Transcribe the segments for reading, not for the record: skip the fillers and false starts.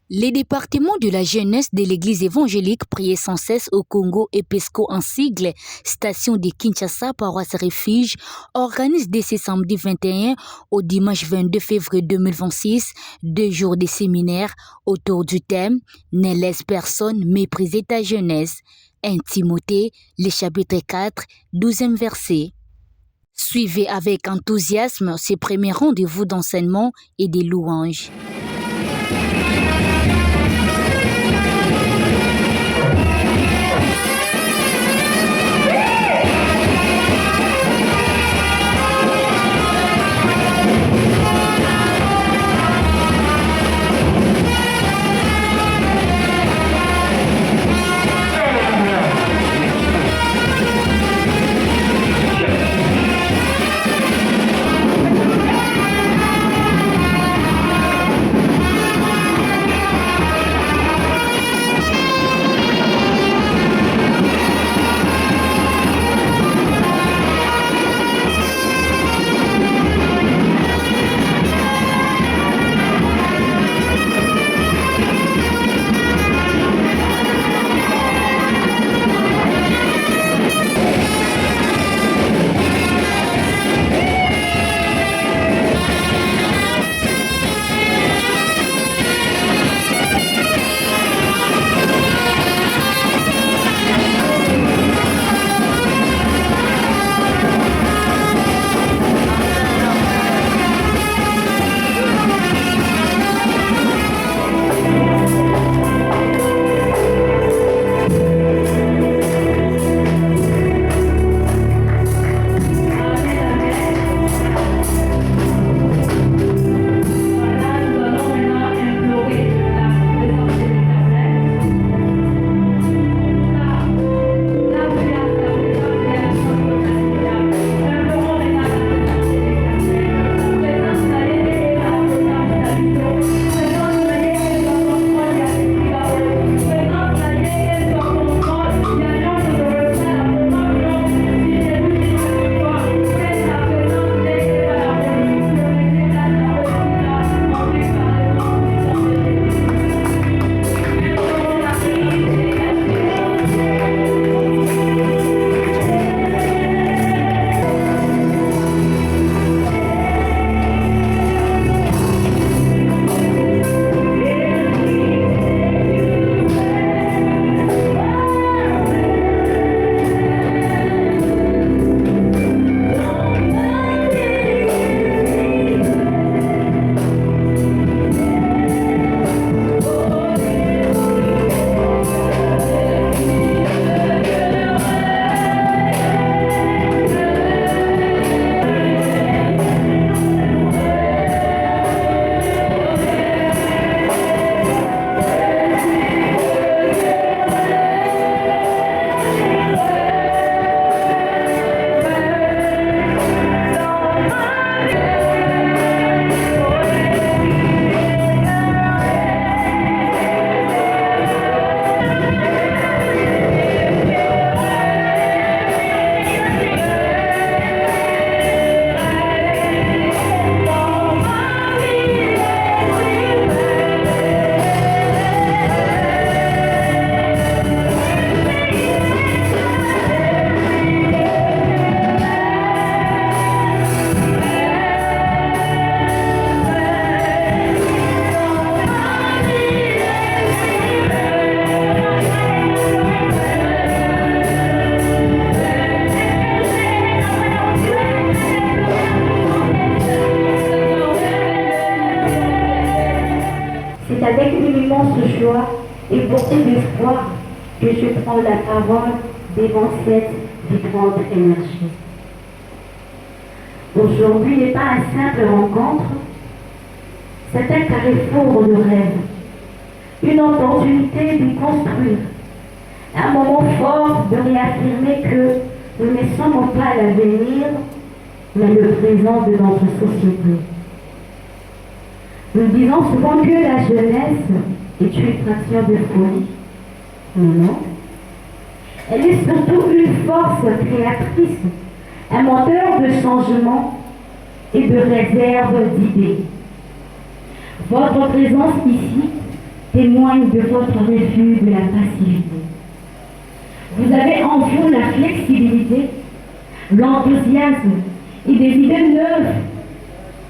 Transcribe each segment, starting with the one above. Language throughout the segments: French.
Les départements de la jeunesse de l'Église évangélique priaient sans cesse au Congo et PESCO en sigle, station de Kinshasa, paroisse refuge, organisent dès ce samedi 21 au dimanche 22 février 2026 2 jours de séminaire autour du thème « Ne laisse personne mépriser ta jeunesse ». 1 Timothée, le chapitre 4, 12e verset. Suivez avec enthousiasme ces premiers rendez-vous d'enseignement et de louanges. C'est avec une immense joie et beaucoup d'espoir que je prends la parole devant cette vibrante énergie. Aujourd'hui n'est pas un simple rencontre, c'est un carrefour de rêve, une opportunité de construire, un moment fort de réaffirmer que nous ne sommes pas l'avenir, mais le présent de notre société. Nous disons souvent que la jeunesse est une fraction de folie. Non. Elle est surtout une force créatrice, un moteur de changement et de réserve d'idées. Votre présence ici témoigne de votre refus de la passivité. Vous avez en vous la flexibilité, l'enthousiasme et des idées neuves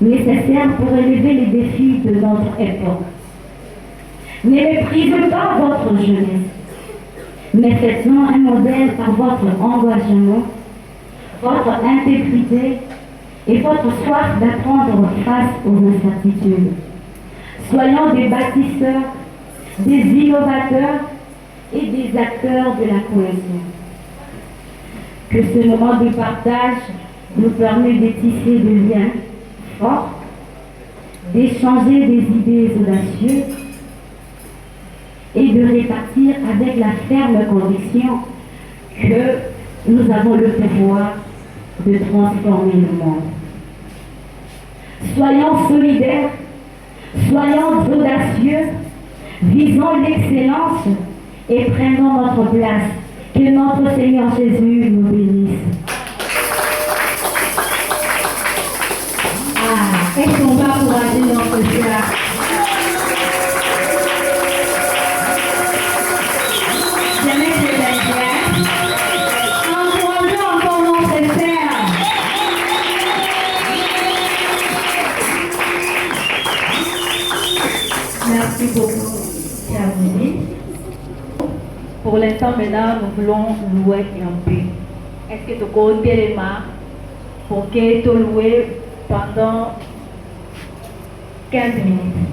nécessaires pour relever les défis de notre époque. Ne méprisez pas votre jeunesse, mais faites-en un modèle par votre engagement, votre intégrité et votre soif d'apprendre face aux incertitudes. Soyons des bâtisseurs, des innovateurs et des acteurs de la cohésion. Que ce moment de partage nous permet de tisser des liens forts, d'échanger des idées audacieuses et de répartir avec la ferme conviction que nous avons le pouvoir de transformer le monde. Soyons solidaires, soyons audacieux, visons l'excellence et prenons notre place. Que notre Seigneur Jésus nous bénisse. Est-ce qu'on va encourager notre sœur? Jamais je vais faire. Encourageons encore notre sœur. Merci beaucoup, chers amis. Pour l'instant, maintenant, nous voulons louer un peu. Est-ce que tu connais les mains pour que tu loues pendant 15 minutes?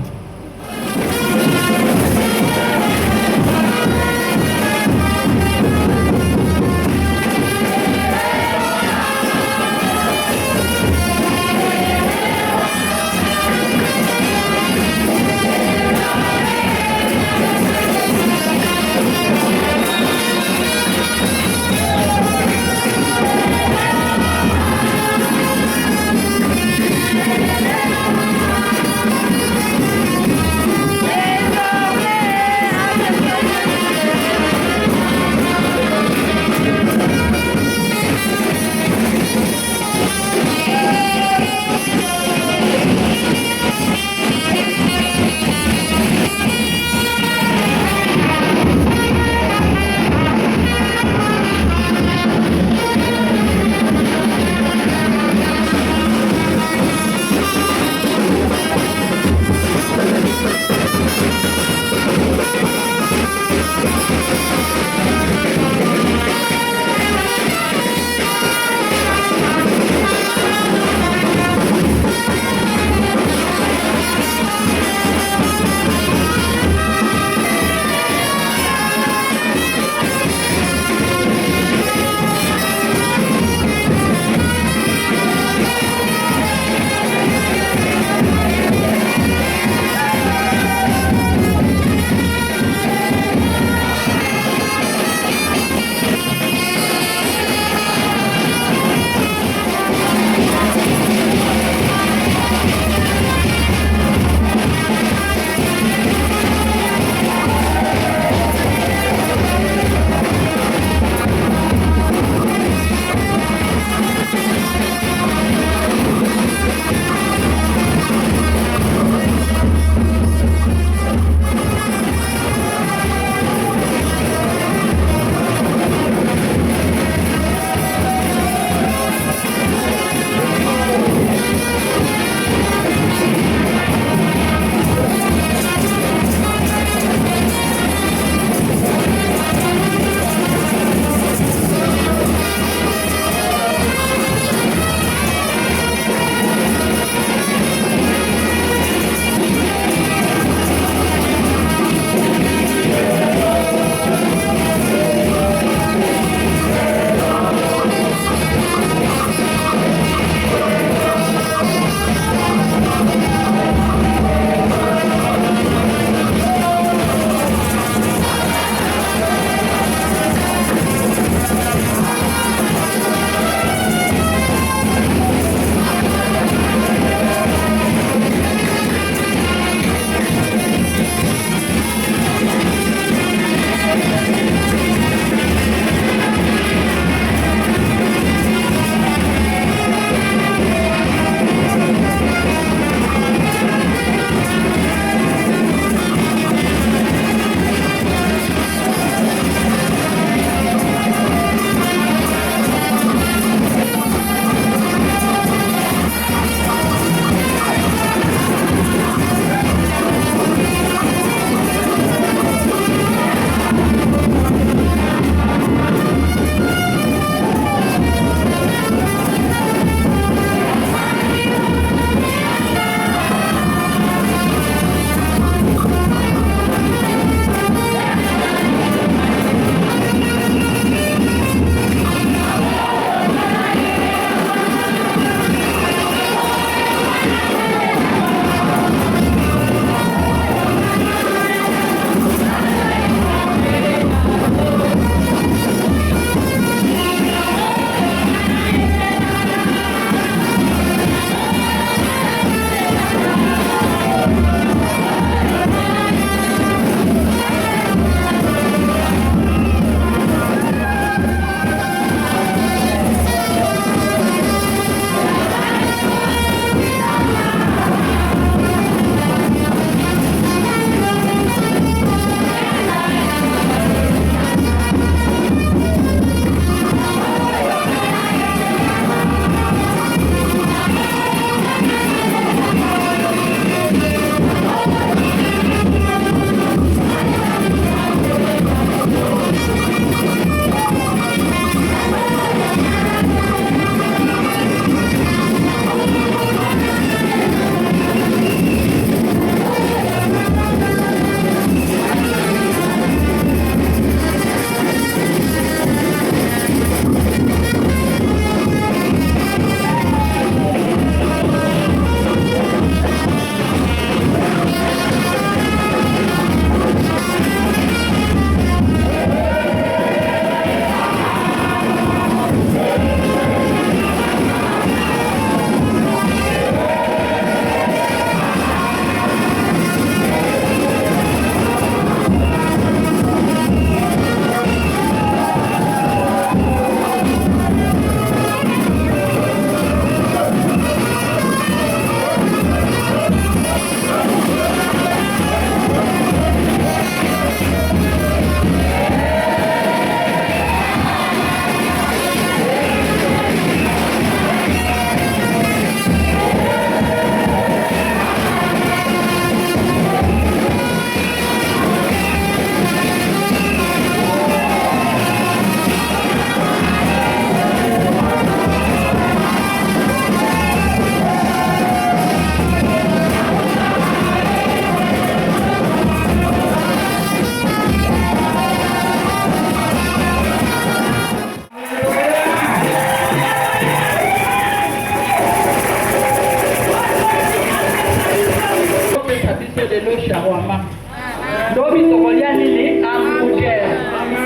lobi tokolia nini hamburger.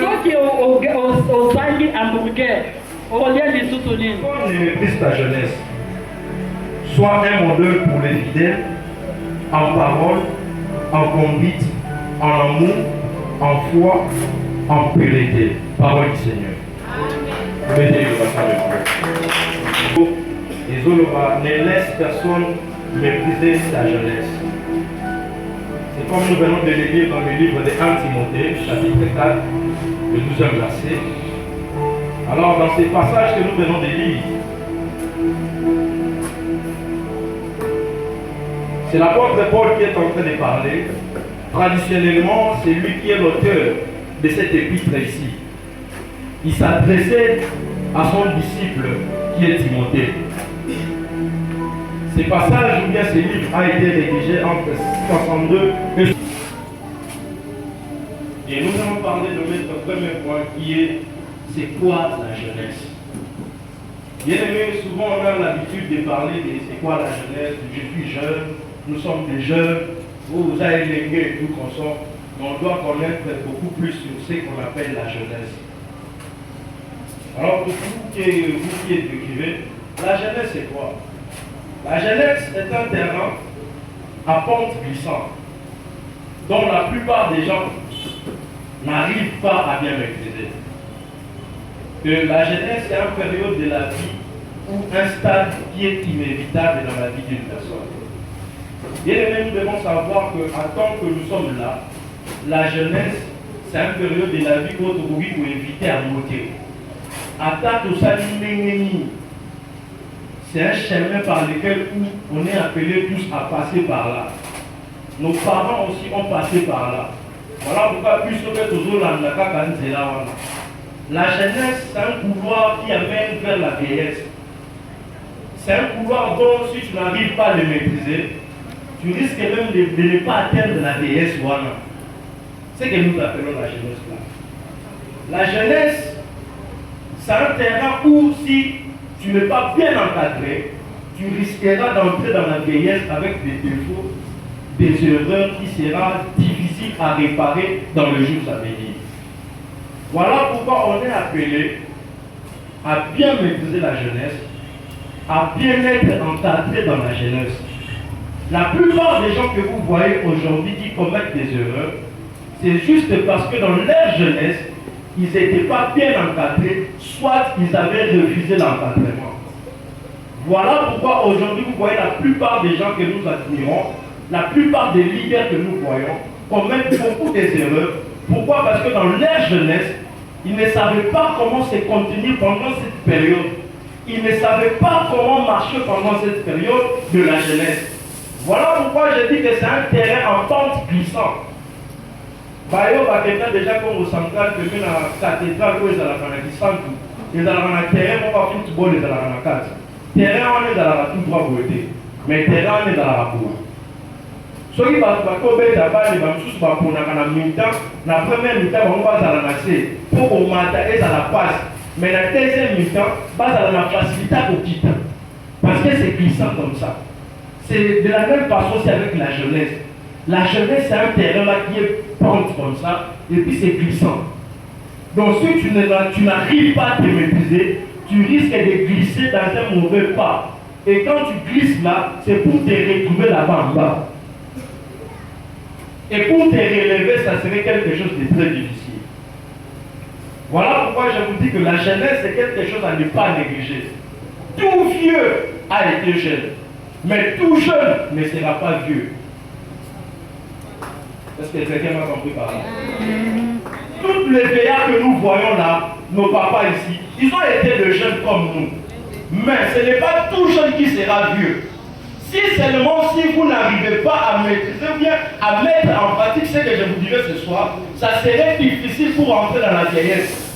Soki ozangi hamburger, okolia lisusu nini? Quand on méprise ta jeunesse, sois un modèle pour les fidèles, en parole, en conduite, en amour, en foi, en pureté. Parole du Seigneur. Mettez le passage. Et Zoloba ne laisse personne mépriser sa jeunesse. C'est comme nous venons de le lire dans le livre de 1 Timothée, chapitre 4, le 12e verset. Alors, dans ces passages que nous venons de lire, c'est l'apôtre Paul qui est en train de parler. Traditionnellement, c'est lui qui est l'auteur de cette épître ici. Il s'adressait à son disciple qui est Timothée. Ces passages ou bien ces livres ont été rédigés entre 62 et nous allons parler de notre premier point qui est c'est quoi la jeunesse. Bien aimé, souvent on a l'habitude de parler de c'est quoi la jeunesse, je suis jeune, nous sommes des jeunes, vous avez les gars et tout qu'on sort, mais on doit connaître beaucoup plus sur ce qu'on appelle la jeunesse. Alors pour vous qui écrivez, la jeunesse c'est quoi? La jeunesse est un terrain à pente glissante dont la plupart des gens n'arrivent pas à bien maîtriser. Que la jeunesse est une période de la vie ou un stade qui est inévitable dans la vie d'une personne. Bien aimé, nous devons savoir qu'en tant que nous sommes là, la jeunesse, c'est une période de la vie où vous éviter à monter. Attaque au salut, c'est un chemin par lequel on est appelés tous à passer par là. Nos parents aussi ont passé par là. Voilà pourquoi plus la jeunesse, c'est un couloir qui amène vers la vieillesse. C'est un couloir dont si tu n'arrives pas à le maîtriser, tu risques même de ne pas atteindre la vieillesse. C'est ce que nous appelons la jeunesse là. La jeunesse, c'est un terrain où si tu n'es pas bien encadré, tu risqueras d'entrer dans la vieillesse avec des défauts, des erreurs qui seront difficiles à réparer dans le jour à venir. Voilà pourquoi on est appelé à bien maîtriser la jeunesse, à bien être encadré dans la jeunesse. La plupart des gens que vous voyez aujourd'hui qui commettent des erreurs, c'est juste parce que dans leur jeunesse, ils n'étaient pas bien encadrés, soit ils avaient refusé l'encadrement. Voilà pourquoi aujourd'hui vous voyez la plupart des gens que nous admirons, la plupart des leaders que nous voyons, commettent beaucoup d'erreurs. Pourquoi? Parce que dans leur jeunesse, ils ne savaient pas comment se contenir pendant cette période. Ils ne savaient pas comment marcher pendant cette période de la jeunesse. Voilà pourquoi je dis que c'est un terrain en pente glissante. Bayo va quelqu'un déjà comme au central, que dans la cathédrale où ils allaient faire du centre, ils allaient faire un terrain pour faire football, ils allaient faire un cadre. Terrain on est dans la tout droit beauté, mais terrain on est dans la boue. Ce qui va se passer, c'est que les gens vont la mi-temps, la première mi-temps, on va à la nasser pour au matin et à la passe. Mais la deuxième mi-temps, va à la facilité pour quitter. Parce que c'est glissant comme ça. C'est de la même façon, c'est avec la jeunesse. La jeunesse, c'est un terrain là qui est pente comme ça, et puis c'est glissant. Donc si tu n'arrives pas à te maîtriser, tu risques de glisser dans un mauvais pas. Et quand tu glisses là, c'est pour te retrouver là-bas en bas. Et pour te relever, ça serait quelque chose de très difficile. Voilà pourquoi je vous dis que la jeunesse, c'est quelque chose à ne pas négliger. Tout vieux a été jeune, mais tout jeune ne sera pas vieux. Est-ce que quelqu'un m'a compris par là? Tous les vieillards que nous voyons là, nos papas ici, ils ont été de jeunes comme nous. Mais ce n'est pas tout jeune qui sera vieux. Si seulement si vous n'arrivez pas à maîtriser ou bien à mettre en pratique ce que je vous dirai ce soir, ça serait difficile pour entrer dans la vieillesse.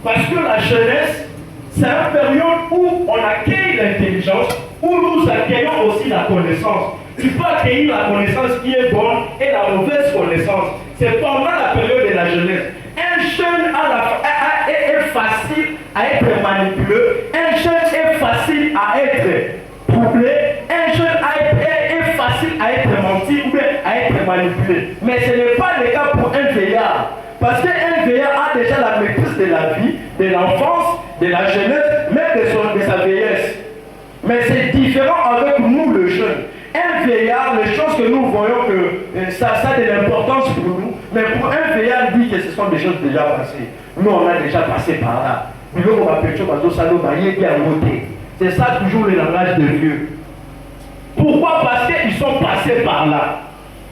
Parce que la jeunesse, c'est une période où on accueille l'intelligence, où nous accueillons aussi la connaissance. Tu peux accueillir la connaissance qui est bonne et la mauvaise connaissance. C'est pendant la période de la jeunesse. Un jeune est facile à être manipulé, un jeune est facile à être troublé, un jeune est facile à être menti ou bien à être être manipulé. Mais ce n'est pas le cas pour un vieillard. Parce qu'un vieillard a déjà la maîtrise de la vie, de l'enfance, de la jeunesse, même de sa vieillesse. Mais c'est différent avec nous, le jeune. Un vieillard, les choses que nous voyons que ça a de l'importance pour nous, mais pour un vieillard dit que ce sont des choses déjà passées. Nous, on a déjà passé par là. C'est ça toujours le langage de Dieu. Pourquoi? Parce qu'ils sont passés par là.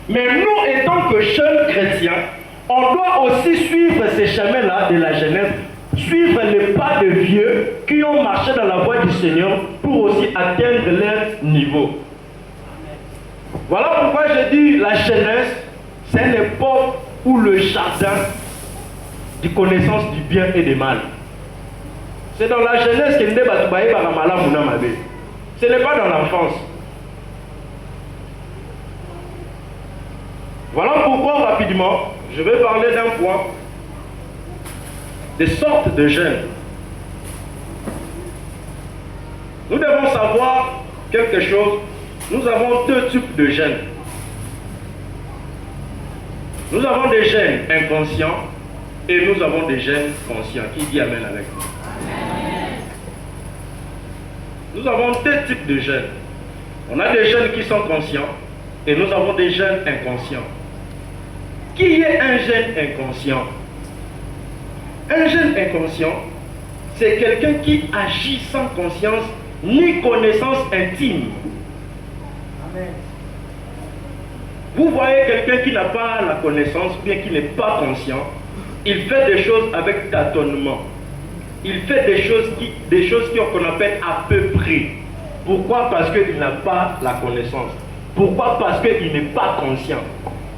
Mais nous, étant que jeunes chrétiens, on doit aussi suivre ces chemins-là de la jeunesse, suivre les pas de vieux qui ont marché dans la voie du Seigneur pour aussi atteindre leur niveau. Voilà pourquoi je dis la jeunesse, c'est l'époque où le jardin de connaissance du bien et du mal. C'est dans la jeunesse que nous devons. Ce n'est pas dans l'enfance. Voilà pourquoi rapidement, je vais parler d'un point, des sortes de jeunes. Nous devons savoir quelque chose. Nous avons deux types de jeunes. Nous avons des jeunes inconscients et nous avons des jeunes conscients. Qui dit Amen avec nous? Nous avons deux types de jeunes. On a des jeunes qui sont conscients et nous avons des jeunes inconscients. Qui est un jeune inconscient? Un jeune inconscient, c'est quelqu'un qui agit sans conscience ni connaissance intime. Amen. Vous voyez quelqu'un qui n'a pas la connaissance, bien qu'il n'est pas conscient, il fait des choses avec tâtonnement. Il fait des choses qu'on appelle à peu près. Pourquoi? Parce qu'il n'a pas la connaissance. Pourquoi? Parce qu'il n'est pas conscient.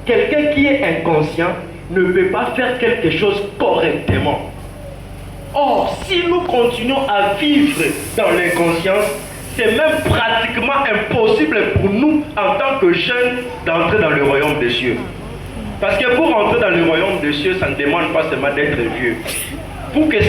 Quelqu'un qui est inconscient ne peut pas faire quelque chose correctement. Or, si nous continuons à vivre dans l'inconscience, c'est même pratiquement impossible pour nous, en tant que jeunes, d'entrer dans le royaume des cieux. Parce que pour entrer dans le royaume des cieux, ça ne demande pas seulement d'être vieux. Pour que le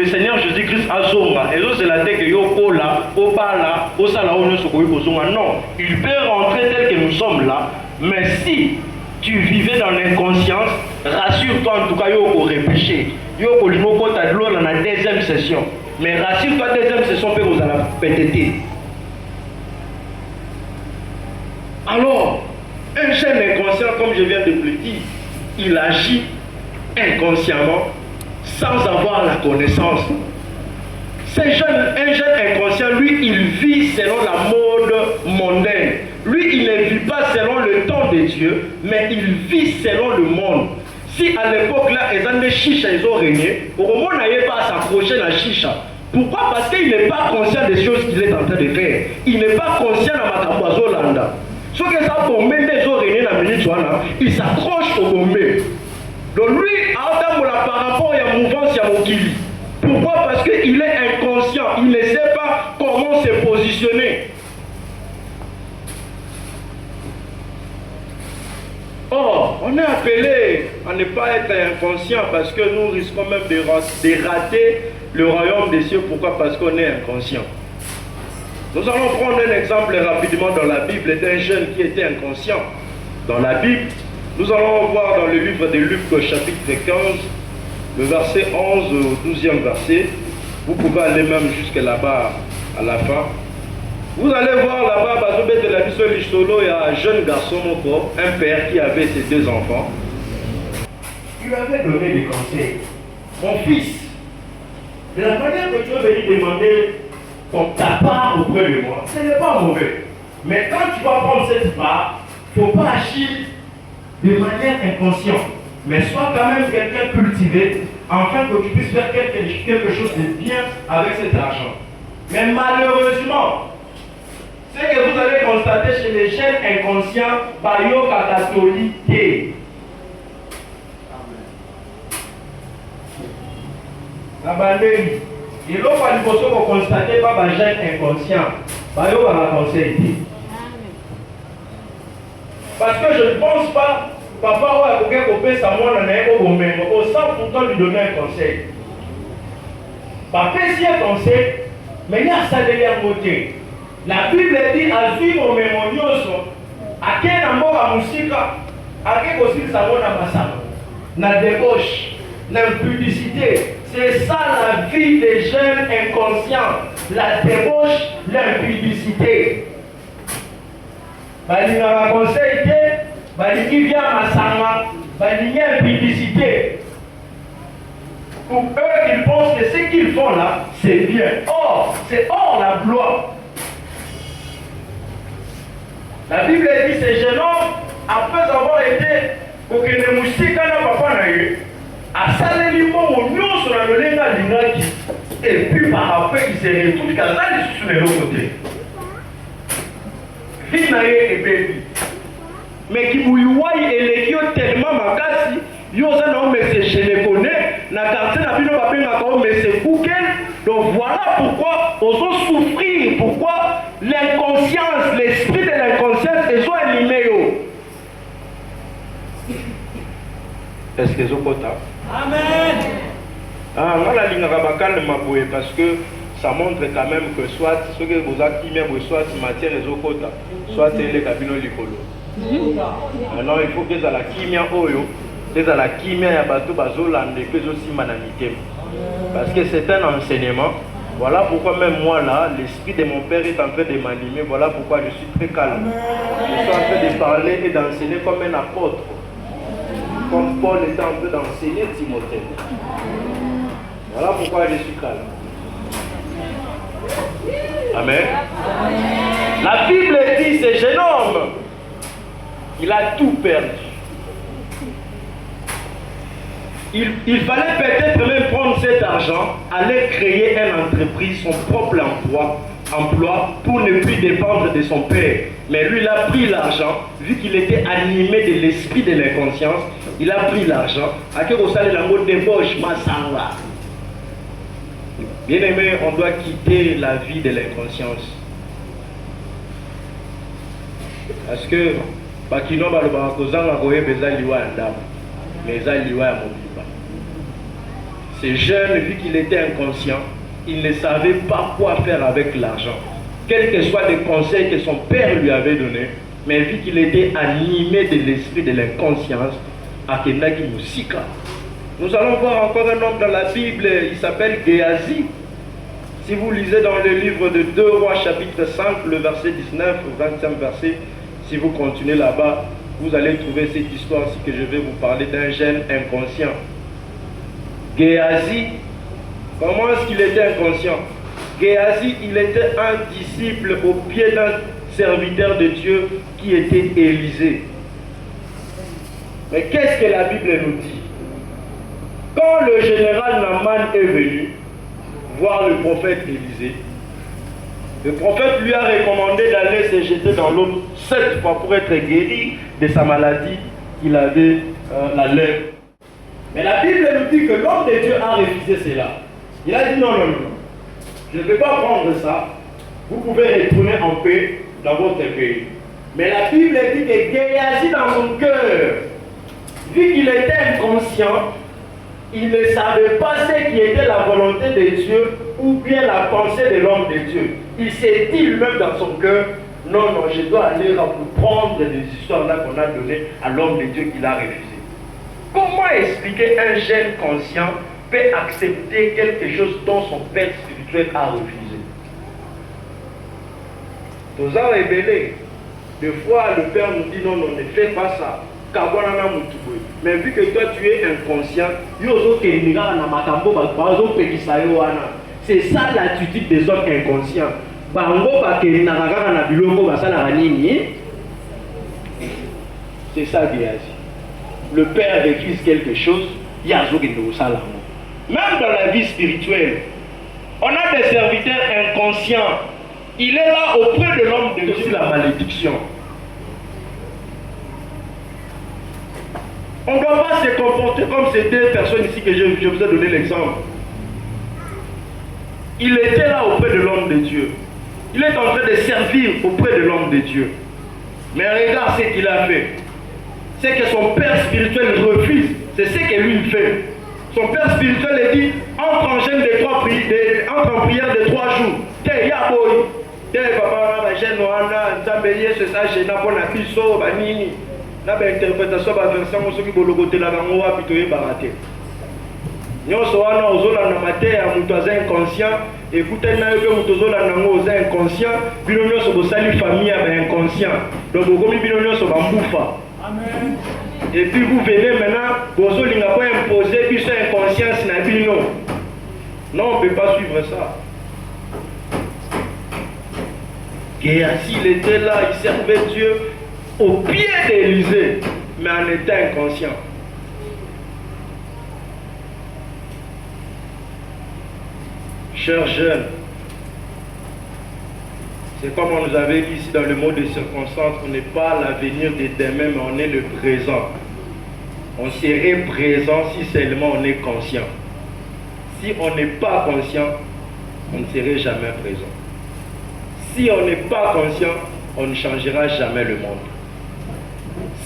Seigneur Jésus-Christ a zonga, et c'est la tête que yoko là, opa là, osala ono sokoyi zonga. Non, il peut rentrer tel que nous sommes là, mais si tu vivais dans l'inconscience, rassure-toi en tout cas yoko réfléchir. Yoko limoko ta dans la deuxième session. Mais rassure-toi, deuxième session peut vous en péter. Alors, un jeune inconscient, comme je viens de le dire, il agit inconsciemment sans avoir la connaissance. Un jeune inconscient, lui, il vit selon la mode mondaine. Lui, il ne vit pas selon le temps de Dieu, mais il vit selon le monde. Si à l'époque là, ils ont des chichas, ils ont régné, au moment où il n'avait pas à s'approcher de la chicha. Pourquoi? Parce qu'il n'est pas conscient des choses qu'il est en train de faire. Il n'est pas conscient de Makaboazo Landa. Ce que ça pour même des gens régner dans la minute, il s'accroche au bombé. Donc lui, par rapport à la mouvance, il y a Mokili. Pourquoi? Parce qu'il est inconscient. Il ne sait pas comment se positionner. Or, on est appelé à ne pas être inconscient parce que nous risquons même de rater le royaume des cieux. Pourquoi? Parce qu'on est inconscient. Nous allons prendre un exemple rapidement dans la Bible d'un jeune qui était inconscient. Dans la Bible, nous allons voir dans le livre de Luc, chapitre 15, le verset 11 au 12e verset. Vous pouvez aller même jusqu'à là-bas à la fin. Vous allez voir là-bas, de la mission Listolo, il y a un jeune garçon, un père qui avait ses deux enfants. Il lui avait donné des conseils. Mon fils, de la manière que tu es venu demander ta part auprès de moi, ce n'est pas mauvais. Mais quand tu vas prendre cette part, il ne faut pas agir de manière inconsciente. Mais sois quand même quelqu'un cultivé, afin que tu puisses faire quelque chose de bien avec cet argent. Mais malheureusement, ce que vous allez constater chez les jeunes inconscients, bayoka catholique. La bandée, il faut que vous constatez pas les jeunes inconscients, bayoka la conseil. Parce que je ne pense pas, papa ou quelqu'un qui peut savoir au 100% lui donner un conseil. Papa, si un conseil, mais il y a ça derrière côté. La Bible dit à vivre au mémonioso, à quel amour à Moussika, Avec aussi le savon dans ma salle. La débauche, l'impudicité. C'est ça la vie des jeunes inconscients. La débauche, l'impudicité. Balinga va conseiller, balingi vient à Masanga, balingi impudicité. Pour eux, ils pensent que ce qu'ils font là, c'est bien. Or, c'est hors la loi. La Bible dit ces jeunes hommes, après avoir été au Kenemusika na papa na eux, à Saleli Mongo, nous sur la Lolenga Lingaki, et puis par après, ils se retrouvent qu'à ça, sur les autres côtés. Vie na eux et bébé. Mais qui bouillouaille et les qui ont tellement makasi, ils ont un homme, mais je les connais, na quartier na bino papé na kao, mais c'est bouquet. Donc voilà pourquoi on doit souffrir, pourquoi l'inconscience, l'esprit de l'inconscience, ils sont animés. Est-ce que vous êtes Amen. Ah, on a la ligne à parce que ça montre quand même que soit ce que vous avez dit, soit matière et zokota, soit les cabinets likolo. Alors il faut que ça la kimia oyo, que ça la kimia ya bateau bazolande que aussi manamité. Parce que c'est un enseignement. Voilà pourquoi même moi là, l'esprit de mon père est en train de m'animer. Voilà pourquoi je suis très calme. Je suis en train de parler et d'enseigner comme un apôtre. Comme Paul était en train d'enseigner Timothée. Voilà pourquoi je suis calme. Amen. La Bible dit, ce jeune homme, il a tout perdu. Il fallait peut-être même prendre cet argent, aller créer une entreprise, son propre emploi pour ne plus dépendre de son père. Mais lui, il a pris l'argent, vu qu'il était animé de l'esprit de l'inconscience, il a pris l'argent. À quel moment la mot débauche, masanga. Bien aimé, on doit quitter la vie de l'inconscience. Parce que, bakino baloba kozanga koye beza liwa ndam, mais za liwa ya mobiba. Ce jeune, vu qu'il était inconscient, il ne savait pas quoi faire avec l'argent. Quels que soient les conseils que son père lui avait donnés, mais vu qu'il était animé de l'esprit de l'inconscience, Akendaki Musika. Nous allons voir encore un homme dans la Bible, il s'appelle Géasi. Si vous lisez dans le livre de 2 Rois chapitre 5, le verset 19 au 20e verset, si vous continuez là-bas, vous allez trouver cette histoire-ci que je vais vous parler d'un jeune inconscient. Géasi, comment est-ce qu'il était inconscient? Géasi, il était un disciple au pied d'un serviteur de Dieu qui était Élisée. Mais qu'est-ce que la Bible nous dit? Quand le général Naaman est venu voir le prophète Élisée, le prophète lui a recommandé d'aller se jeter dans l'eau 7 fois pour être guéri de sa maladie qu'il avait, la lèpre. Mais la Bible nous dit que l'homme de Dieu a refusé cela. Il a dit non, non, non, je ne vais pas prendre ça. Vous pouvez retourner en paix dans votre pays. Mais la Bible dit que Géasi dans son cœur, vu qu'il était inconscient, il ne savait pas ce qui était la volonté de Dieu ou bien la pensée de l'homme de Dieu. Il s'est dit lui-même dans son cœur, non, non, je dois aller prendre des histoires là qu'on a données à l'homme de Dieu qu'il a refusé. Comment expliquer un jeune conscient peut accepter quelque chose dont son père spirituel a refusé? Nous avons révélé. Des fois, le père nous dit non, non, ne fais pas ça. Mais vu que toi tu es inconscient, c'est ça l'attitude des hommes inconscients. C'est ça, Géasi. Le père refuse quelque chose, même dans la vie spirituelle, on a des serviteurs inconscients. Il est là auprès de l'homme de Dieu, la malédiction. On ne doit pas se comporter comme ces deux personnes ici que je vous ai donné l'exemple. Il était là auprès de l'homme de Dieu. Il est en train de servir auprès de l'homme de Dieu. Mais regarde ce qu'il a fait. C'est que son père spirituel refuse. C'est ce que lui fait. Son père spirituel lui dit, entre en jeûne de 3 prières, entre en prière de 3 jours. T'es yaboy. T'es papa, ma jeune, c'est ça, j'ai n'a pas biso, banini. na interprétation ba version moso ki bolokotela bango wapi to yebaka te nyonso wana ozolanda mateya ya moto aza inconscient ekutani na yo mpe moto ozolanda yango oza inconscient bino nyonso bosali famille ya bainconscient donc bokomi bino nyonso bambufa. Et puis vous venez maintenant bozolinga po imposer biso inconscience na bino. Non, on ne peut pas suivre ça. Géasi, il était là, il servait Dieu au pied d'Élysée, mais en étant inconscient. Chers jeunes, c'est comme on nous avait dit ici dans le mot de circonstance, on n'est pas l'avenir de demain, mais on est le présent. On serait présent si seulement on est conscient. Si on n'est pas conscient, on ne serait jamais présent. Si on n'est pas conscient, on ne changera jamais le monde.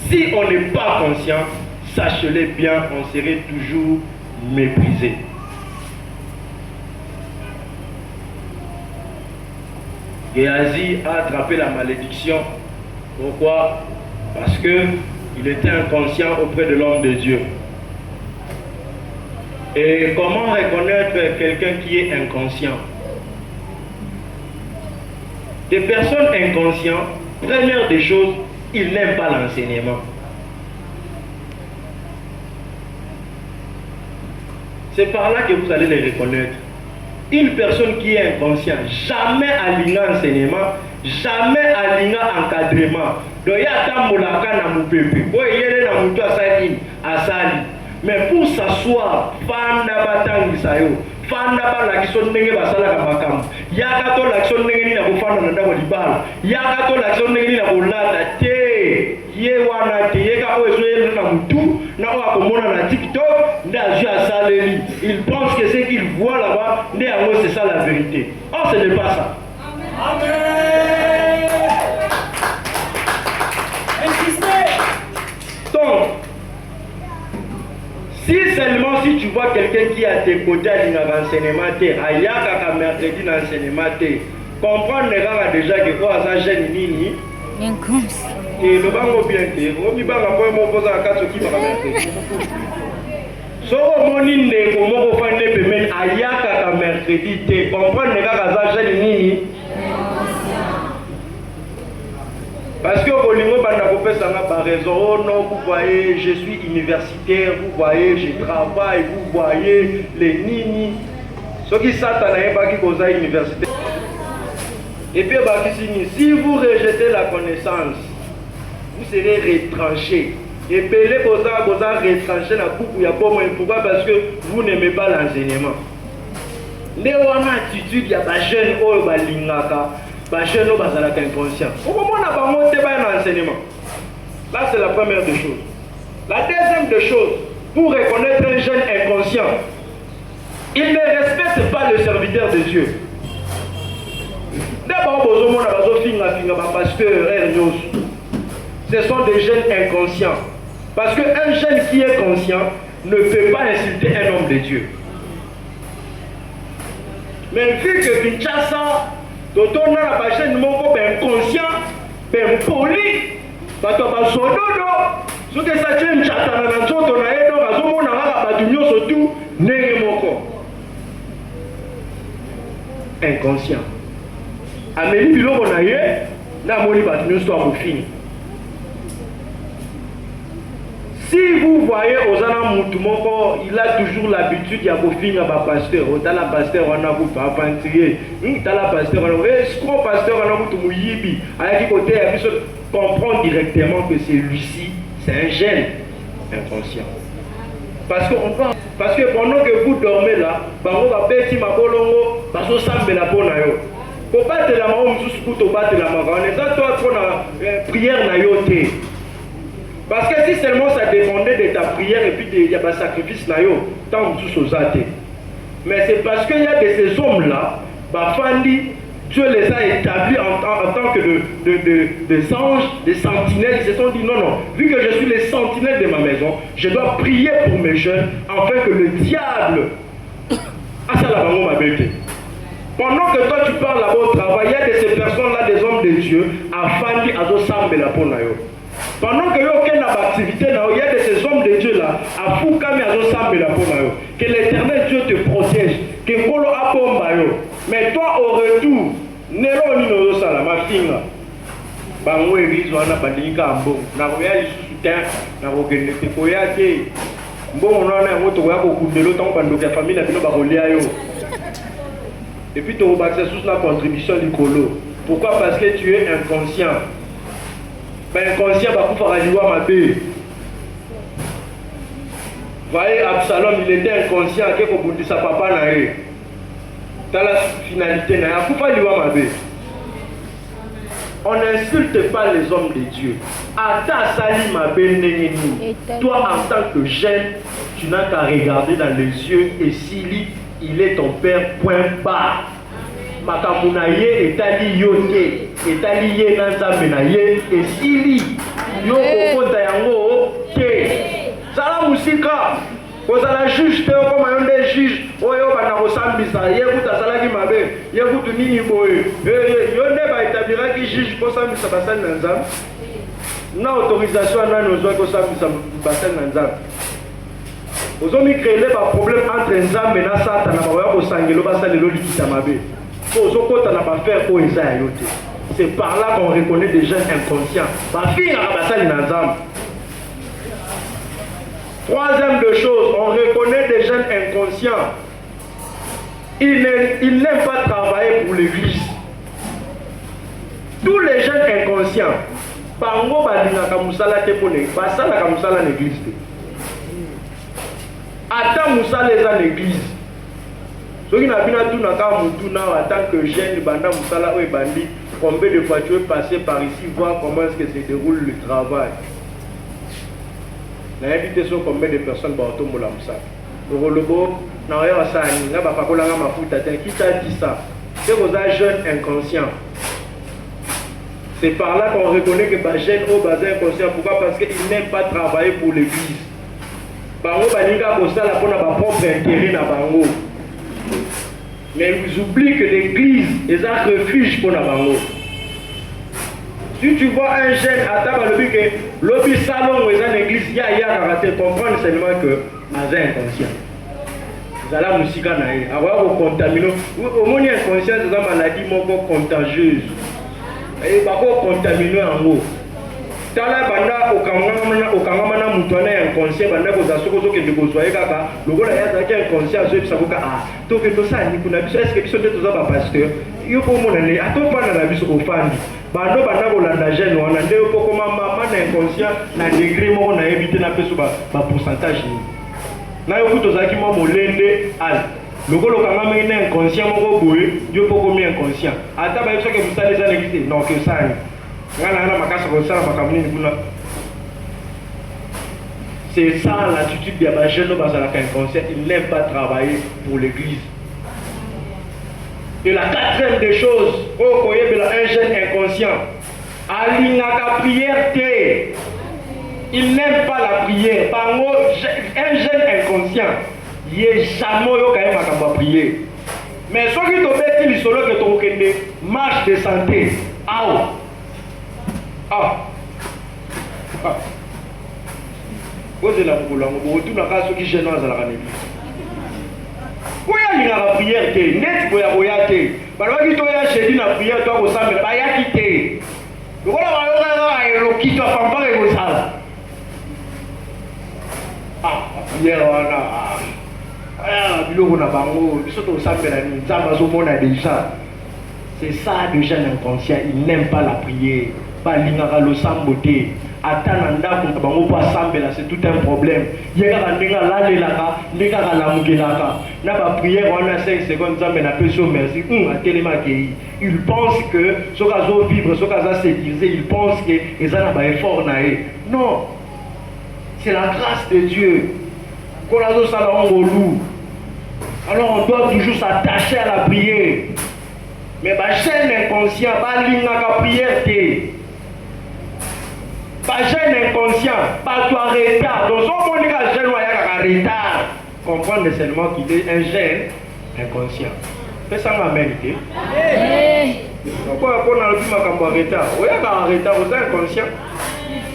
Si on n'est pas conscient, sachez-le bien, on serait toujours méprisé. Géasi a attrapé la malédiction. Pourquoi? Parce qu'il était inconscient auprès de l'homme de Dieu. Et comment reconnaître quelqu'un qui est inconscient? Des personnes inconscientes, première des choses, ils n'aiment pas l'enseignement. C'est par là que vous allez les reconnaître. Une personne qui est inconsciente, jamais aligné enseignement, jamais aligné encadrement. Donc il y a tant moulaka na moupepe. Boy yele na moutou asali. Mais pour s'asseoir, fanda batangisa yo, fanda ba lakison ndenge basala ka makambo. Yaka to lakison ndenge ni na kufanda na ndako libala. Yaka to lakison ndenge ni na kolata te. Ye wana te yeka o ezoyele na moutou, na o akomona na TikTok, nda ju asaleli. Il pense que ce qu'il voit là-bas, c'est ça la vérité. Or ce n'est pas ça. Amen. Insistez. Donc, si seulement si tu vois quelqu'un qui est à tes côtés à l'enseignement, il y a un mercredi dans l'enseignement, comprendre les gars déjà que quoi ça gêne nini. Et le bango bien te, on dit bango pour mon poser à 4 qui va mercredi. So moni ndeko moko fande pemene ayaka ka mercredi te comprendre les gars ça gêne nini. Parce que Bolingo Bandakopesanga par raison, oh non, vous voyez, je suis universitaire, vous voyez, je travaille, vous voyez, les nini. Ce qui s'attendait pas qui cause à l'université. Et puis, si vous rejetez la connaissance, vous serez retranché. Et puis, les causes retranché dans la coupe, il y a pas moins. Pourquoi? Parce que vous n'aimez pas l'enseignement. Mais on a attitude, il y a des jeunes, oh, balingaka. Là, c'est la première des choses. La deuxième des choses, pour reconnaître un jeune inconscient, il ne respecte pas le serviteur de Dieu. D'abord, ce sont des jeunes inconscients. Parce qu'un jeune qui est conscient ne peut pas insulter un homme de Dieu. Mais vu que Kinshasa, d'autant la personne inconscient, poli, parce que ce que ça tient inconscient. Amélie Bilo Bonaye, n'a moni batumio soit au fini. Si vous voyez Osana Moutoumoko, il a toujours l'habitude de finir à pasteur. Dans la pasteur, on a vous pas pantiller. Dans la pasteur, on a ce qu'on pasteur, on a vous tout mouyibi. À qui côté, il comprend directement que celui-ci, c'est un jeune inconscient. Parce que pendant que vous dormez là, bango va bêti ma bolongo, parce que ça me la bonne ayo. Faut battre la main, on se coupe au battre la main. On est ça, toi, pour la prière na yoté. Parce que si seulement ça dépendait de ta prière et puis il y a un sacrifice là, tant que tous aux athées. Mais c'est parce qu'il y a de ces hommes-là, Bafandi, Dieu les a établis en tant que des anges, des sentinelles. Ils se sont dit non, non, vu que je suis les sentinelles de ma maison, je dois prier pour mes jeunes afin que le diable. Ah, ça là-bas, ma belle. Pendant que toi tu parles là-bas au travail, il y a de ces personnes-là, des hommes de Dieu, Afandi, Azo Sambe la Ponayo. Pendant que aucune activité, il y a de ces hommes de Dieu là, à Foukami à Zosambe la Pomayo. Que l'éternel Dieu te protège. Que Kolo Apombayo. Mais toi au retour, Nero Nino Sala, ma fille. Bango église wana bandinga ambo. Na koya lisusu te, na kokende te koya te. Mbongo nana yango tokoya kokundela ntango bandoki ya famille na bino bakolia yo. Et puis tu rebâtis sous la contribution du colo. Pourquoi? Parce que tu es inconscient. Ben inconscient, bah pour faire ma bé. Voyez, Absalom, il était inconscient que pour dire sa papa n'a eu. Dans la finalité, n'a pour faire ma bé. On n'insulte pas les hommes de Dieu. Ata sali ma bé. Toi, en tant que jeune, tu n'as qu'à regarder dans les yeux et s'il il est ton père, point bas. Makamunaye etali yote, etali ye nanzamenaye, et sili yo kokonda yango te. Sala musika, kozala juge te comme un des juges, oyo bana kosambisa, ye kuta sala ki mabe, ye kutu nini boye. Yo ne ba établira ki juge kosambisa basali nanzam. Na autorisation na nozwa kosambisa basali nanzam. Vous avez créé des problèmes entre Nzambe et Satan, c'est par là qu'on reconnaît des jeunes inconscients. Troisième de chose, on reconnaît des jeunes inconscients. Ils n'aiment pas travailler pour l'église. Tous les jeunes inconscients, par moi, l'église. Attends Moussa les en l'église. Ceux qui n'ont pas tout en tant que jeune, Banda Moussa là où est bandit, combien de fois tu es passé par ici, voir comment est-ce que se déroule le travail. N'a invité sur combien de personnes Bato Moula Moussa. Le Rolobo, n'a rien à ça, n'a pas parlé à ma foute, qui t'a dit ça? C'est vos jeunes inconscients. C'est par là qu'on reconnaît que les jeunes au bazin inconscient. Pourquoi? Parce qu'ils n'aiment pas travailler pour l'église. Bango baninga kosala pona ba propre intérêt na bango. Mais ils oublient que l'église est un refuge pour la bango. Si tu vois un jeune à table le but que l'objet salon est une église, il y a raté, comprendre seulement que c'est inconscient. Zala musika na ye, avoir contaminé. Au moins inconscient c'est une maladie contagieuse. Et ba ko contaminé en haut. Tala banda okangamana mutwana inconscient banda kozasoko ke dekozoye kaka lokola ya zaki inconscient zo bisakoka to ke to sani kuna biso est-ce que biso ndeto za ba pasteur yo ko mona le atopana na biso ofandi bando banda kolanda jeune wana nde yo poko mama na inconscient na degré moko na éviter na peso ba pourcentage ni na yo kuto zaki mo molende al lokolo kangama ina inconscient moko boye yo poko mi inconscient ata ba biso ke musale za l'église non que ça c'est ça l'attitude des jeunes inconscients. Ils n'aiment pas travailler pour l'église. Et la quatrième des choses, un jeune inconscient, la prière, il n'aime pas la prière. Un jeune inconscient, il n'est jamais prier. Mais ce qui te met solo que ton marche de santé, posez la boule, on retourne à la qui gêne dans la l'église. Oui, il y a la prière, net pour y avoir. Parce que tu as chez la prière, toi, au sein de la quitté. Voilà, on quitte à Pampa et au salle. La prière, c'est ça déjà l'inconscient, il n'aime pas la prière. C'est tout un problème. Il y a prière, on a 5 secondes, merci. Il pense que ce qu'ils vivre, ce qu'ils sécurisé, il pense qu'ils ont un effort. Non, c'est la grâce de Dieu. Alors on doit toujours s'attacher à la prière. Mais ma chaîne inconscient, pas prière. Pas jeune inconscient, pas toi retard. Donc, son bon gars, jeune ou retard. Comprendre seulement qu'il est un jeune inconscient. Fais ça ma mérité. Pourquoi on a le plus ma retard? Oui, il y a un retard, vous êtes inconscient.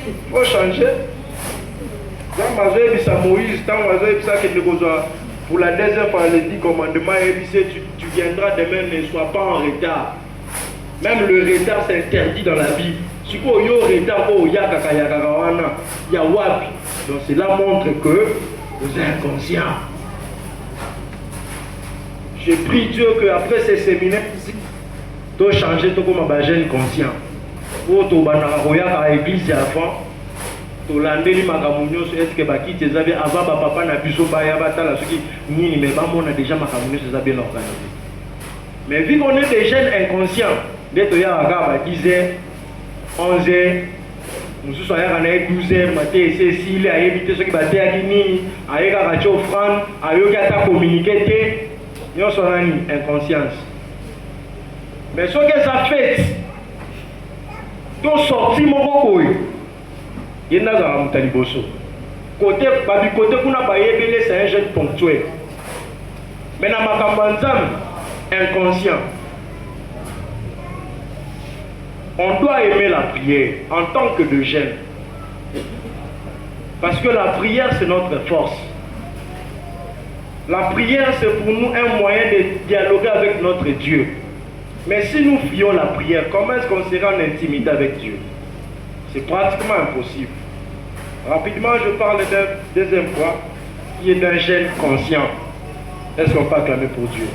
Il faut changer. Quand Moïse, pour la deuxième fois, les 10 commandements, tu viendras demain, ne sois pas en retard. Même le retard, c'est interdit dans la Bible. Si vous avez un retard, il y a wapi. Donc cela montre que vous êtes inconscient. Je prie Dieu qu'après ces séminaires, tu as changé comme un jeune conscient. Pour tu as l'église avant, tu as dit est-ce que tu as avant papa n'a plus mais on a déjà bien organisé. Mais vu qu'on est des jeunes inconscients, dès que tu as 10 h, 11 h, nous sommes à 12 h, matin, s'il a évité ce qui va être à offrande, à communiquer, nous sommes en inconscience. Mais ce que ça fait, tu sorti mon coco. Il n'a pas de taliboso. Côté qu'on a baillé, c'est un jeune ponctuel. Mais dans ma campagne, inconscient. On doit aimer la prière en tant que de jeunes. Parce que la prière, c'est notre force. La prière, c'est pour nous un moyen de dialoguer avec notre Dieu. Mais si nous fuyons la prière, comment est-ce qu'on sera en intimité avec Dieu? C'est pratiquement impossible. Rapidement, je parle d'un deuxième point, qui est d'un jeune conscient. Est-ce qu'on peut acclamer pour Dieu?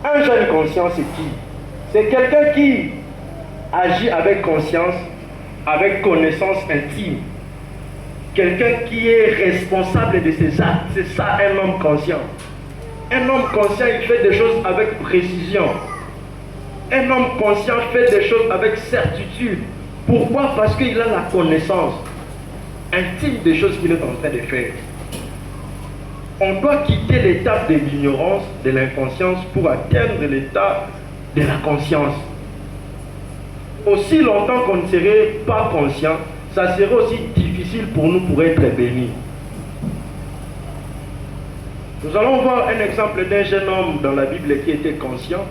Un jeune conscient, c'est qui? C'est quelqu'un qui agit avec conscience, avec connaissance intime. Quelqu'un qui est responsable de ses actes. C'est ça un homme conscient. Un homme conscient, il fait des choses avec précision. Un homme conscient fait des choses avec certitude. Pourquoi? Parce qu'il a la connaissance intime des choses qu'il est en train de faire. On doit quitter l'étape de l'ignorance, de l'inconscience pour atteindre l'état de la conscience. Aussi longtemps qu'on ne serait pas conscient, ça serait aussi difficile pour nous pour être bénis. Nous allons voir un exemple d'un jeune homme dans la Bible qui était conscient.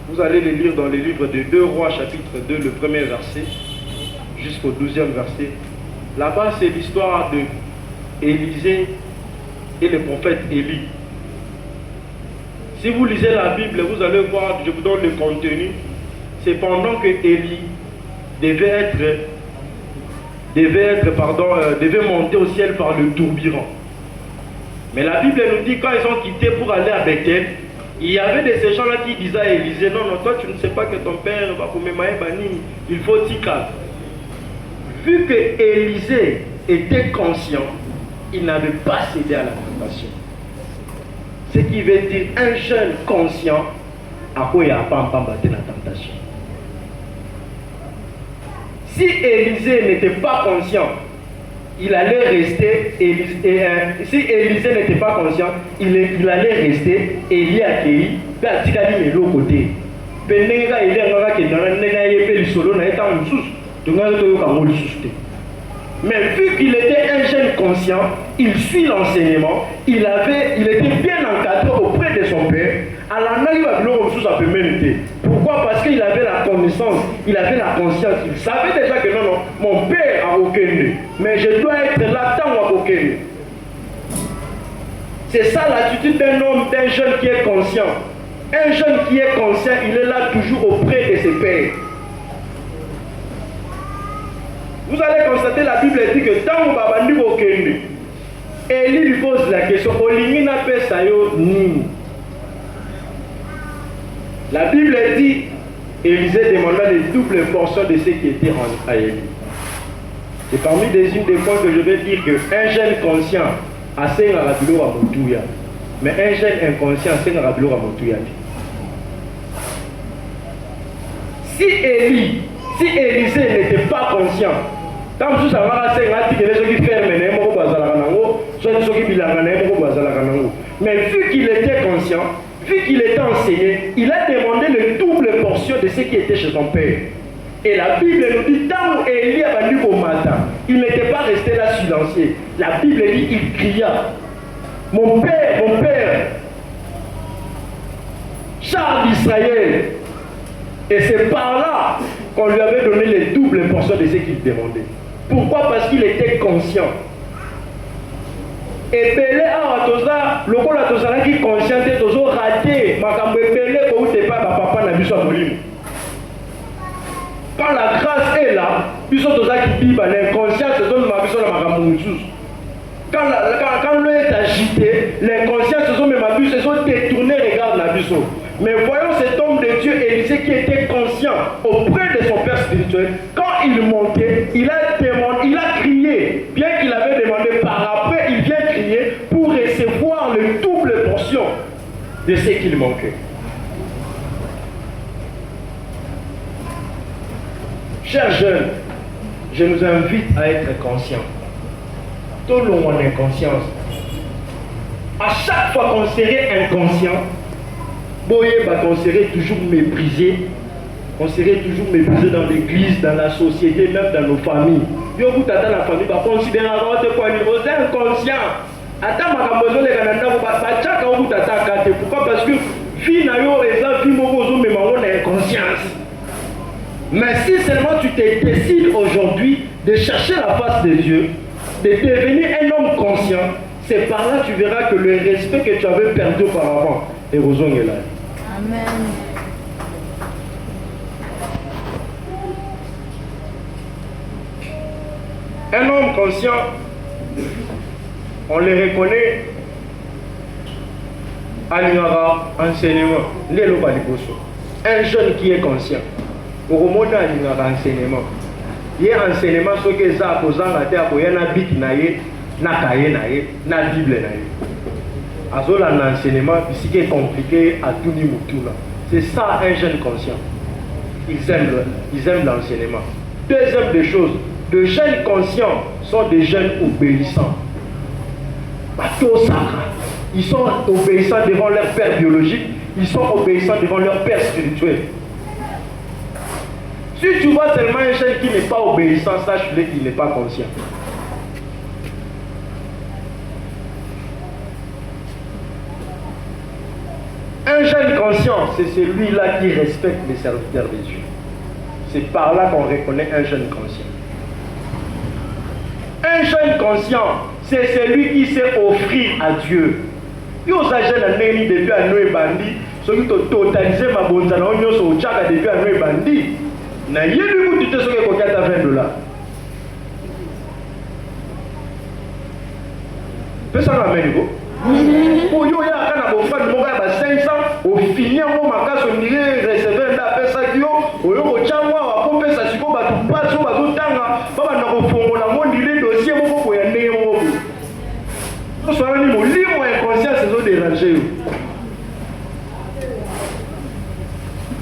Vous allez le lire dans les livres de 2 Rois, chapitre 2, le premier verset, jusqu'au 12e verset. Là-bas, c'est l'histoire de Élisée et le prophète Élie. Si vous lisez la Bible, vous allez voir, je vous donne le contenu. C'est pendant que Élie devait monter au ciel par le tourbillon. Mais la Bible nous dit quand ils ont quitté pour aller à Bethel, il y avait de ces gens-là qui disaient à Élisée, non, toi tu ne sais pas que ton père va pour Bani, il faut t'y calmer. Vu que Élisée était conscient, il n'avait pas cédé à la tentation. Ce qui veut dire un jeune conscient, à quoi il n'y a pas battu la tentation. Si Élisée n'était pas conscient, il allait rester, si Élisée n'était pas conscient, il allait rester, et il y a accueilli, puis il a dit l'autre côté. Mais vu qu'il était un jeune conscient, il suit l'enseignement, il était bien encadré auprès de son père. Pourquoi? Parce qu'il avait la connaissance, il avait la conscience, il savait déjà que non, mon père a aucun nez, mais je dois être là tant à aucun nez. C'est ça l'attitude d'un homme, d'un jeune qui est conscient. Un jeune qui est conscient, il est là toujours auprès de ses pères. Vous allez constater, la Bible dit que tant que Babandi Okende, Élie lui pose la question, Olingina Pesayo Nini. La Bible dit, Élisée demanda les doubles portions de ce qui était en Élie. C'est parmi une des points que je vais dire qu'un jeune conscient a saint Rabilo à Moutouya, mais un jeune inconscient a saint Rabilo à Moutouya. Si Élisée n'était pas conscient, tant que ça va rester qui ferme, mais vu qu'il était conscient, vu qu'il était enseigné, il a demandé le double portion de ce qui était chez son père. Et la Bible nous dit, tant qu'Élie a venu au matin, il n'était pas resté là silencieux. La Bible dit, il cria, mon père, char d'Israël, Et c'est par là qu'on lui avait donné les doubles portions de ce qu'il demandait. Pourquoi? Parce qu'il était conscient. Et Belé a toza, le col a toza qui conscient de tozo raté, makambo Belé ko ute pas papa na biso molimo. Quand la grâce est là, biso toza qui biba l'inconscience se donne ma biso na makambo mususu. Quand l'eau est agité, l'inconscience se sont même abusés, se sont détournés, regarde la biso. Mais voyons cet homme de Dieu, Élisée, qui était conscient auprès de son père spirituel. Quand il montait, il a demandé, il a crié, bien qu'il avait demandé par après, il vient crier pour recevoir le double portion de ce qu'il manquait. Chers jeunes, je nous invite à être conscients. Tout le monde est inconscience. À chaque fois qu'on serait inconscient, qu'on serait toujours méprisé, on serait toujours méprisé dans l'église, dans la société, même dans nos familles. Yo vous t'attends la famille, bah considérer quoi niveau, c'est inconscient. Attends ma camozo les Canada, bah chaque fois vous t'attends. Pourquoi? Parce que vie n'a yo raison, vie mokozo mais on est inconscience. Mais si seulement tu te décides aujourd'hui de chercher la face de Dieu, de devenir un homme conscient, c'est par là que tu verras que le respect que tu avais perdu auparavant est revenu là. Amen. Un homme conscient, on le reconnaît à l'enseignement. Un jeune qui est conscient, au remonte à l'enseignement. Il y a un enseignement sur que ça a posé à terre pour y avoir bit naïe, na cahier naïe, na bible naïe. Alors là, l'enseignement, ce qui est compliqué à tout niveau tout là. C'est ça un jeune conscient. Ils aiment l'enseignement. Deuxième des choses, de jeunes conscients sont des jeunes obéissants. Ils sont obéissants devant leur père biologique, ils sont obéissants devant leur père spirituel. Si tu vois seulement un jeune qui n'est pas obéissant, sache-le qu'il n'est pas conscient. Un jeune conscient, c'est celui-là qui respecte les serviteurs de Dieu. C'est par là qu'on reconnaît un jeune conscient. Un jeune conscient, c'est celui qui sait offrir à Dieu. Il y a des jeunes qui depuis un nouveau bandit, ceux qui ont totalisé ma bonne année, ils ont depuis un nouveau bandit. Na yebi ku tute soke ko kata $20. Pesa na mengo. Pour yo ya kana bo fa mo ga ba 500 au finir mo makaso ndire recevoir da pesa kio oyo ko changwa wa ko pesa siko ba tu paso ba tu tanga baba na ko fongola mo ndire dossier mo ko ya ndenge mo. So so ni mo limo inconscience zo déranger yo.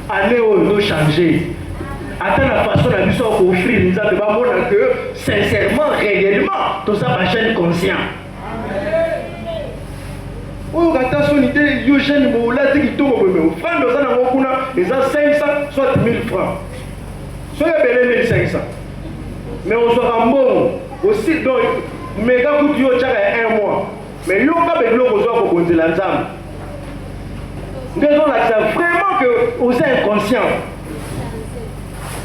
Allez on nous changer. Attends la façon la mission qu'on offrir, nous avons pas montré que sincèrement, réellement, tout ça va chaîne conscient. Oh, attention, il y a des jeunes qui qui tombent au même. Franc dans un an, ils ont 500, soit 1000 francs. Soit il y a 1500. Mais on se rend bon aussi, donc, mais quand vous dites que un mois, mais il y a pas de l'eau pour conduire l'ensemble. Nous avons vraiment que vous êtes inconscient.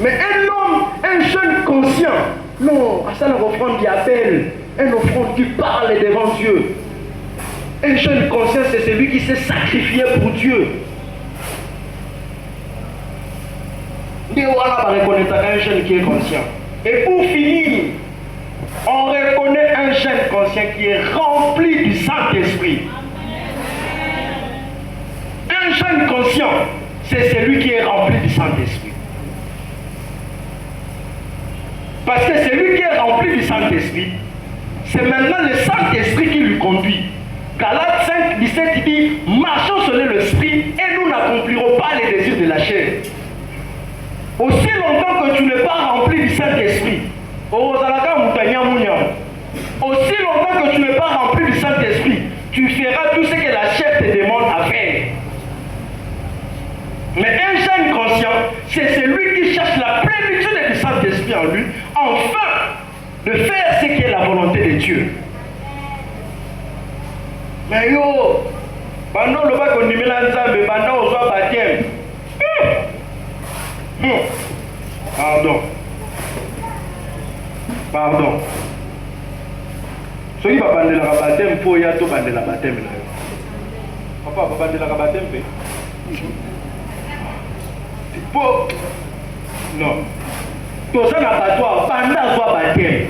Mais un homme, un jeune conscient, non, à ça l'offrande qui appelle, un offrande qui parle devant Dieu. Un jeune conscient, c'est celui qui s'est sacrifié pour Dieu. Et voilà, on reconnaît un jeune qui est conscient. Et pour finir, on reconnaît un jeune conscient qui est rempli du Saint-Esprit. Un jeune conscient, c'est celui qui est rempli du Saint-Esprit. Parce que celui qui est rempli du Saint-Esprit, c'est maintenant le Saint-Esprit qui lui conduit. Galates 5, 17, il dit, marchons selon l'Esprit et nous n'accomplirons pas les désirs de la chair. Aussi longtemps que tu n'es pas rempli du Saint-Esprit, aussi longtemps que tu n'es pas rempli du Saint-Esprit, tu feras tout ce que la chair te demande à faire. Mais un jeune conscient, c'est celui qui cherche la plénitude du Saint-Esprit en lui, afin de faire ce qui est la volonté de Dieu. Mais yo, pendant le bac on dit Nzambe, pendant on soit baptême. Pardon. Ce qui va parler de la baptême, il faut y aller de la baptême. Papa, va parler de la baptême. Non. Tout ça n'a pas toi, pendant soit baptême.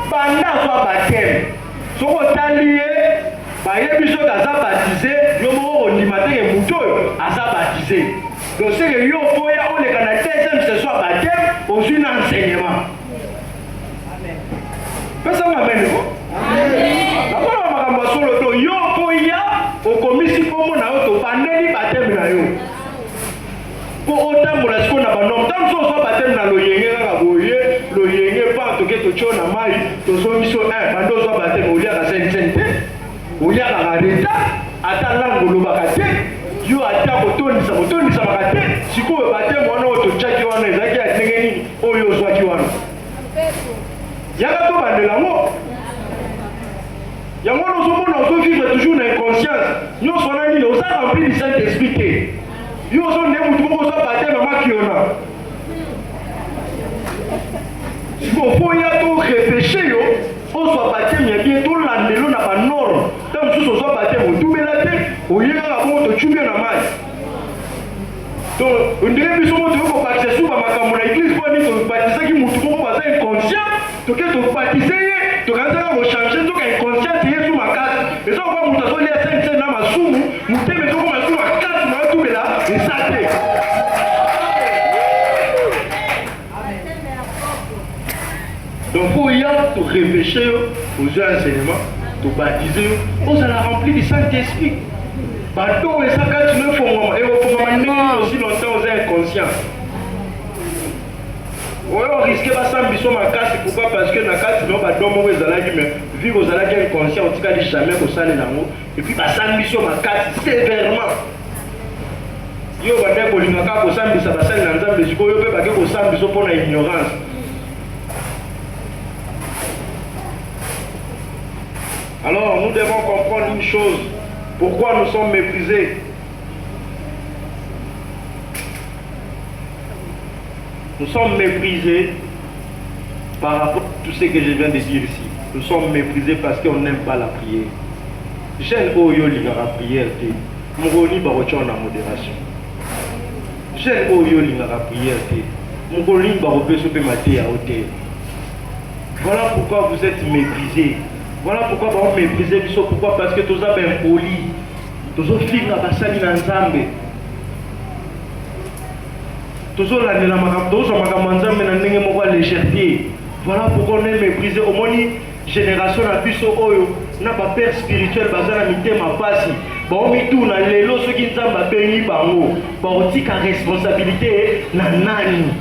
Pendant soit baptême. Ce qu'on t'a lié, il y a des choses à baptiser, il y a des choses à baptiser. Donc, c'est que yo faut y aller quand la deuxième ce soit baptême aux une enseignement. Amen. Personne n'amène vous. Amen. D'abord, on va sur le dos. Yo faut y aller au commissaire pour mon auto pandémie baptême na yo. Pour autant pour la ce qu'on a pas non. Tant que soit baptême na lo yenge na boye, lo yenge pas to que to chona mai, to so mission bando soit baptême au lieu à sainte. Au lieu à arrêter, attends lango lo bakate. Yo ata kotonisa makate sikoyo baptême wana otochaki wana ezaki ya ndenge nini oyo ozwaki wana yaka tobandela yango yango wana ozomona ozovivre toujours na inconscience nyonso wana nini oza rempli du saint esprit te yo ozonde mutu moko ozwa baptême amakiona sikoyo fo ya torefeshe yo ozwa baptême ya bien tolandelo na banorme ta mosusu ozwa baptême otumela te oyekaka bongo tochumbi na mai donc ondire biso mo toyoko batise suba makambo na église mpo nini tobatisaki mutu moko baza inconscient toke tobatise ye tokanzaka kochange toka inconscience ye su makasi eza koba mutu azolia sente na masumu motema ezokoma su makasi na otumela eza te donc fo ya torefeshe yo ozwa enseignement tobatize yo ozala rempli du Saint-Esprit. Bateau et ça quand tu ne fais pas, et au fond aussi longtemps vous êtes inconscient. Oui, on risque pas ça, mais ma casse, pourquoi? Parce que la casse, non, bateau mauvais zalagi, mais vivre aux zalagi inconscient, on ne dit jamais que ça n'est l'amour. Et puis, bah, ça mission ma casse sévèrement. Yo, bah, dès qu'on lui n'a pas ça, mais ça va ça dans un mais yo peut pas que ça, mais ça pour l'ignorance. Alors, nous devons comprendre une chose. Pourquoi nous sommes méprisés? Nous sommes méprisés par rapport à tout ce que je viens de dire ici. Nous sommes méprisés parce qu'on n'aime pas la prière. J'aime Oyo Lingara prière. Mongoni Barochon en modération. J'aime Oyo Lingara prière. Mongoni Barope Sope Maté à hauteur. Voilà pourquoi vous êtes méprisés. Voilà pourquoi vous méprisez. Pourquoi? Parce que tous avez impoli. Tous avez fait la bassali dans Zambé. Tous avez la légèreté. Voilà pourquoi on est méprisé. Au moins, génération n'a plus ce oyo. N'a pas père spirituel. Bazana mité ma passe. Bon, mais tout, na lelo, ceux qui n'ont pas béni, bango. Bon, on dit qu'à responsabilité, na nani.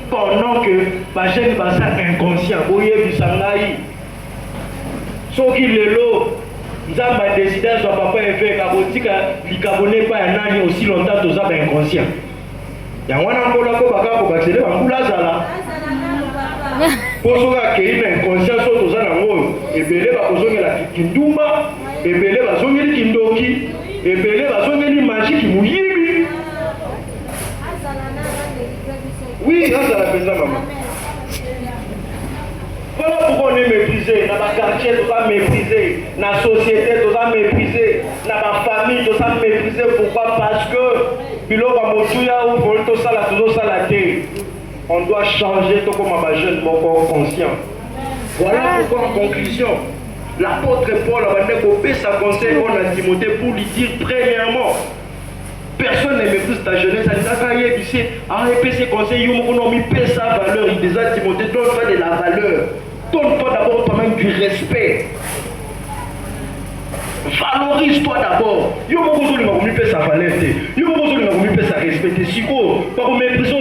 Pendant que, bah, j'ai une basse inconscient. Oye, bisangaï. Ceux qui lelo, nous avons décidé de papa et faire kabotika, les Gabonais pas un an aussi longtemps tous avez inconscient. Il y a un encore là pour accéder à Moulazala. Pour ceux qui ont inconscient, tous en haut, et belé va besoin de la Kindumba, et belé va besoin de Kindoki, et belé va besoin de magie qui mouille. Oui, ça c'est la présence, maman. Voilà pourquoi on est méprisé. Dans ma quartier, tout ça méprisé. Dans la société, tout ça méprisé. Dans ma famille, tout ça méprisé. Pourquoi? Parce que on doit changer tout comme un jeune bon conscient. Voilà pourquoi en conclusion, l'apôtre Paul a fait sa conseil à Timothée pour lui dire premièrement, personne ne méprise ta jeunesse. Il a fait ses conseils, il a mis sa valeur. Il disait à Timothée, donne-toi de la valeur. Donne-toi d'abord toi-même du respect. Valorise-toi d'abord. Il y a beaucoup de gens qui ont sa valeur. Il y a beaucoup de gens qui ont sa respect. Si vous méprisez,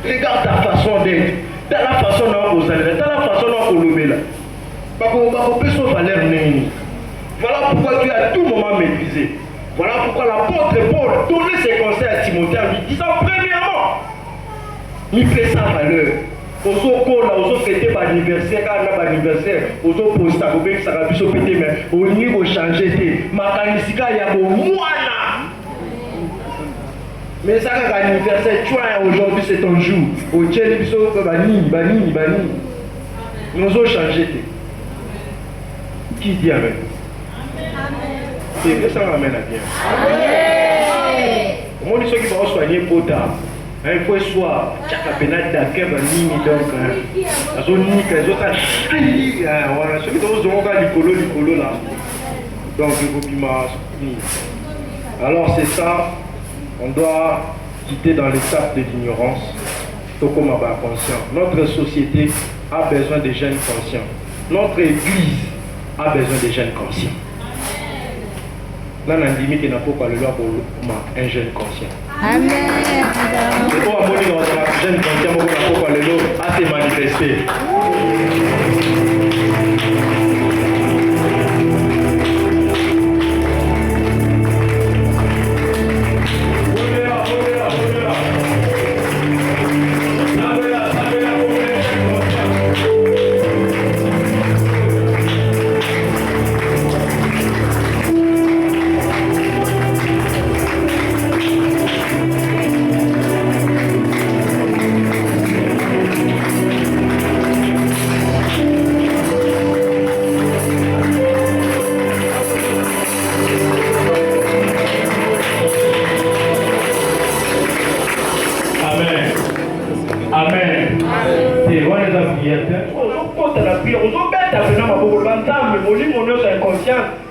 regarde ta façon d'être. Dans la façon dont vous allez, dans la façon dont vous le mettez. Voilà pourquoi tu es à tout moment méprisé. Voilà pourquoi l'apôtre Paul donnait ses conseils à Timothée en lui disant premièrement, il fait sa valeur. Aux autres fêter par anniversaire, quand on a anniversaire, aux autres postes, ça va plus péter, mais au niveau changer, ma canisika, il y a beau moana. Mais ça, quand l'anniversaire, tu vois, aujourd'hui c'est ton jour. Au Tchèque, Bani. Nous avons changé. Qui dit Amen? C'est que ça m'amène à bien. Moi, ceux qui vont soigner Pota, il faut soit chaque pénal d'accueil, donc, la zone unique, les autres, voilà, ceux qui vont l'icolo là. Donc, il faut qu'il marche. Alors, c'est ça, on doit quitter dans l'étape de l'ignorance, tout comme on va conscient. Notre société a besoin de jeunes conscients. Notre église a besoin de jeunes conscients. Là, on a dit qu'il n'a pas parlé là pour un jeune conscient. Amen. C'est pour un jeune conscient, on n'a pas parlé là à se manifester.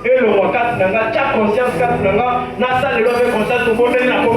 Et le roi 4 n'a pas conscience 4 n'a pas ça le conscience au monde n'a pas